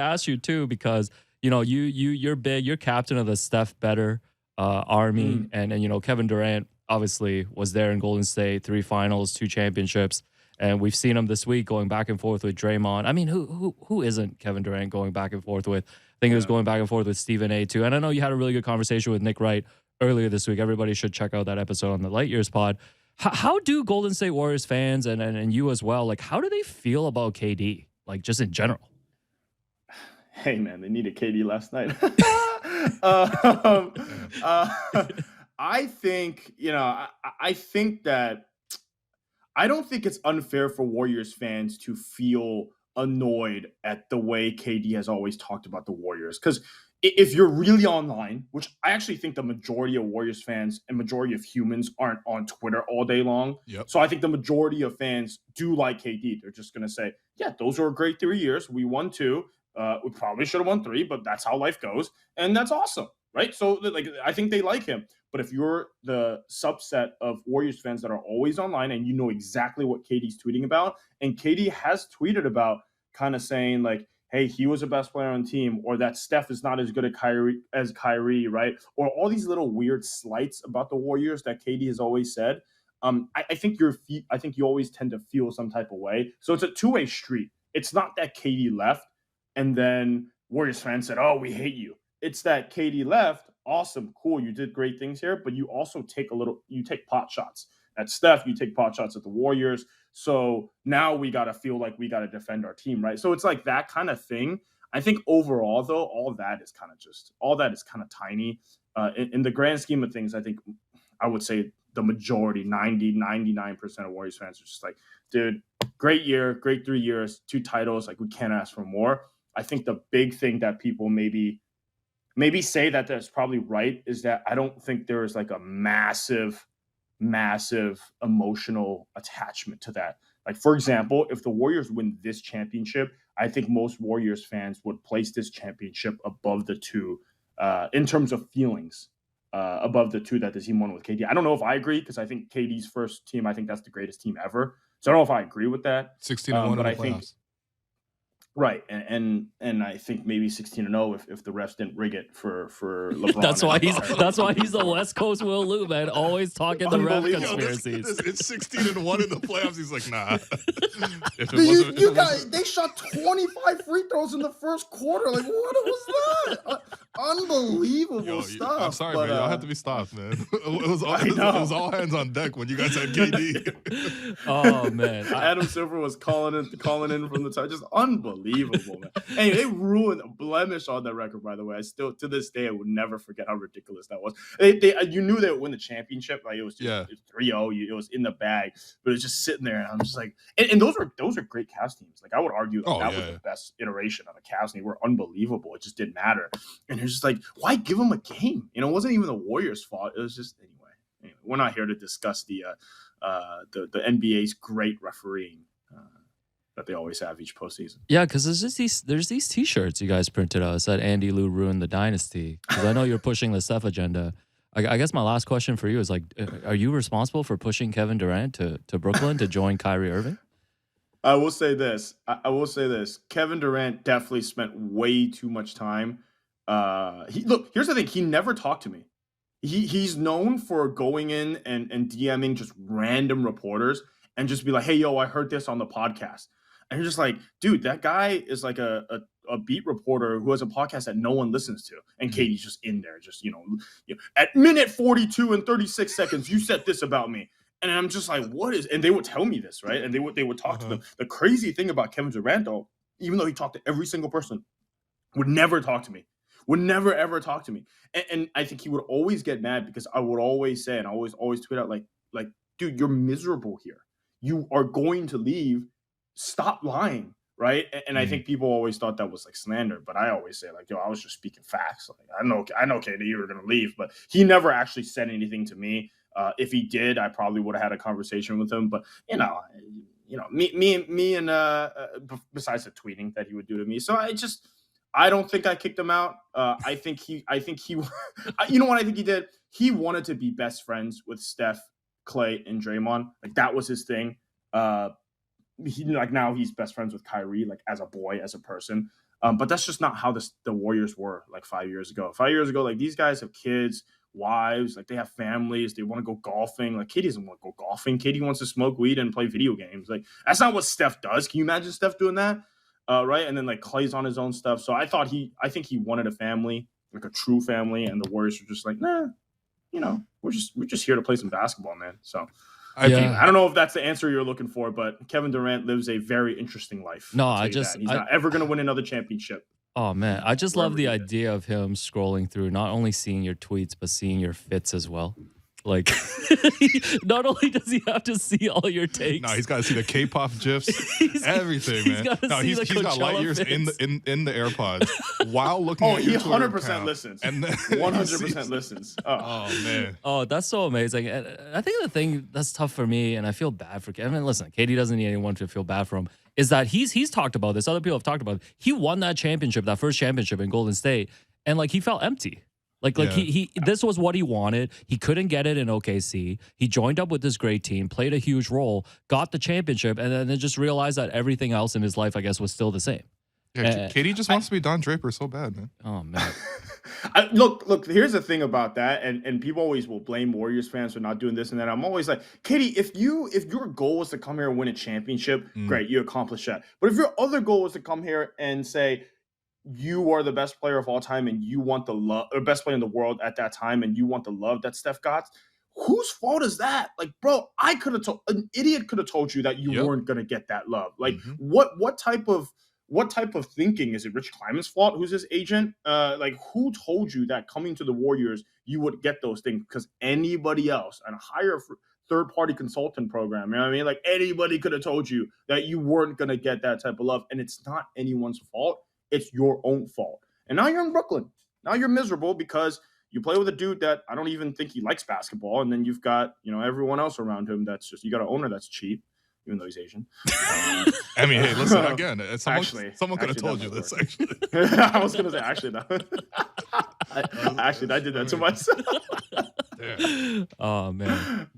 ask you too because you're big, you're captain of the Steph Better army, Mm. and Kevin Durant obviously was there in Golden State, 3 finals, 2 championships, and we've seen him this week going back and forth with Draymond. I mean, who isn't Kevin Durant going back and forth with? I think he was Yeah. going back and forth with Stephen A. too, and I know you had a really good conversation with Nick Wright earlier this week. Everybody should check out that episode on the Light Years pod. How do Golden State Warriors fans and you as well, like, how do they feel about KD, like, just in general? Hey man, they needed KD last night. um, uh, I think I think that I don't think it's unfair for Warriors fans to feel annoyed at the way KD has always talked about the Warriors. Because if you're really online, which I actually think the majority of Warriors fans and majority of humans aren't on Twitter all day long. Yep. So I think the majority of fans do like KD. They're just going to say, yeah, those were a great 3 years. We won 2. We probably should have won 3, but that's how life goes. And that's awesome, right? So like, I think they like him. But if you're the subset of Warriors fans that are always online and you know exactly what KD's tweeting about, and KD has tweeted about kind of saying like, hey, he was the best player on the team, or that Steph is not as good as Kyrie, right? Or all these little weird slights about the Warriors that KD has always said. I think you always tend to feel some type of way. So it's a two-way street. It's not that KD left and then Warriors fans said, oh, we hate you. It's that KD left. Awesome, cool. You did great things here, but you also take pot shots at Steph. You take pot shots at the Warriors. So now we got to feel like we got to defend our team, right? So it's like that kind of thing. I think overall, though, all that is kind of tiny. In the grand scheme of things, I think I would say the majority, 99% of Warriors fans are just like, dude, great year, great 3 years, 2 titles. Like, we can't ask for more. I think the big thing that people maybe say that's probably right is that I don't think there is like a massive emotional attachment to that. Like, for example, if the Warriors win this championship, I think most Warriors fans would place this championship above the 2 in terms of feelings, above the 2 that the team won with KD. I don't know if I agree because I think KD's first team, I think that's the greatest team ever. So I don't know if I agree with that. 16-1 in the playoffs. Right, and I think maybe 16-0 if the refs didn't rig it for LeBron. That's why he's the West Coast Will Lou, man. Always talking the ref conspiracies. It's 16-1 in the playoffs. He's like, nah. They shot 25 free throws in the first quarter. Like, what was that? Unbelievable stuff. I'm sorry, man. Y'all have to be stopped, man. It was all hands on deck when you guys had KD. Oh man, Adam Silver was calling in from the top. Just unbelievable, man. Hey, they ruined a blemish on that record, by the way. I still, to this day, I would never forget how ridiculous that was. You knew they would win the championship. Like, it was 3-0. It was in the bag, but it was just sitting there, and I'm just like, and those are great Cavs teams. Like, I would argue that was the best iteration of the Cavs. They were unbelievable. It just didn't matter. And it's just like, why give them a game? It wasn't even the Warriors' fault. It was just anyway. We're not here to discuss the NBA's great refereeing that they always have each postseason. Yeah, because there's these T-shirts you guys printed out. It said Andy Lou ruined the dynasty. Because I know you're pushing the Steph agenda. I guess my last question for you is, like, are you responsible for pushing Kevin Durant to Brooklyn to join Kyrie Irving? I will say this. Kevin Durant definitely spent way too much time. Here's the thing. He never talked to me. He's known for going in and DMing just random reporters and just be like, hey, yo, I heard this on the podcast. And you're just like, dude, that guy is like a beat reporter who has a podcast that no one listens to. And Katie's just in there, just, at minute 42 and 36 seconds, you said this about me. And I'm just like, what is, and they would tell me this, right? And they would talk to them. The crazy thing about Kevin Durant, though, even though he talked to every single person, would never talk to me. Would never, ever talk to me. And I think he would always get mad because I would always say, and I always tweet out, like, dude, you're miserable here. You are going to leave. Stop lying, right? And I think people always thought that was like slander, but I always say, like, yo, I was just speaking facts. Like, I know, KD, you were going to leave, but he never actually said anything to me. If he did, I probably would have had a conversation with him. But me and besides the tweeting that he would do to me, so I don't think I kicked him out. I think he, you know what I think he did? He wanted to be best friends with Steph, Clay, and Draymond. Like, that was his thing. Now he's best friends with Kyrie, like, as a boy, as a person. But that's just not how the Warriors were like 5 years ago. 5 years ago, like these guys have kids, wives, like they have families, they want to go golfing. Like KD doesn't want to go golfing. KD wants to smoke weed and play video games. Like that's not what Steph does. Can you imagine Steph doing that? Right. And then like Clay's on his own stuff. So I think he wanted a family, like a true family, and the Warriors were just like, nah, we're just here to play some basketball, man. So I don't know if that's the answer you're looking for, but Kevin Durant lives a very interesting life. No, he's not ever going to win another championship. Oh man, I just love the idea of him scrolling through, not only seeing your tweets, but seeing your fits as well. Like, not only does he have to see all your takes, no, he's got to see the K-pop gifs, everything, man. He's got light years in the AirPods while looking. Oh, at he your 100% listens. And 100% listens. Oh man. Oh, that's so amazing. And I think the thing that's tough for me, and I feel bad for Kevin. Listen, KD doesn't need anyone to feel bad for him. Is that he's talked about this? Other people have talked about it. He won that first championship in Golden State, and like he felt empty. Like he this was what he wanted. He couldn't get it in OKC. He joined up with this great team, played a huge role, got the championship, and then just realized that everything else in his life, I guess, was still the same. Yeah, KD just wants to be Don Draper so bad, man. Oh man. Look. Here's the thing about that, and people always will blame Warriors fans for not doing this and that. I'm always like, KD, if your goal was to come here and win a championship, great, you accomplished that. But if your other goal was to come here and say, you are the best player of all time and you want the love, or best player in the world at that time, and you want the love that Steph got, whose fault is that? Like, bro, an idiot could have told you that you weren't going to get that love. Like, what type of thinking is it? Rich Kleiman's fault? Who's his agent? Like, who told you that coming to the Warriors you would get those things? Because anybody else and a higher third-party consultant program, you know what I mean? Like, anybody could have told you that you weren't going to get that type of love, and it's not anyone's fault. It's your own fault. And now you're in Brooklyn. Now you're miserable because you play with a dude that I don't even think he likes basketball. And then you've got, everyone else around him that's just, you got an owner that's cheap, even though he's Asian. I mean, hey, listen, again, someone could have told you this, actually. I was going to say, actually, no. I did that to myself. Oh, man.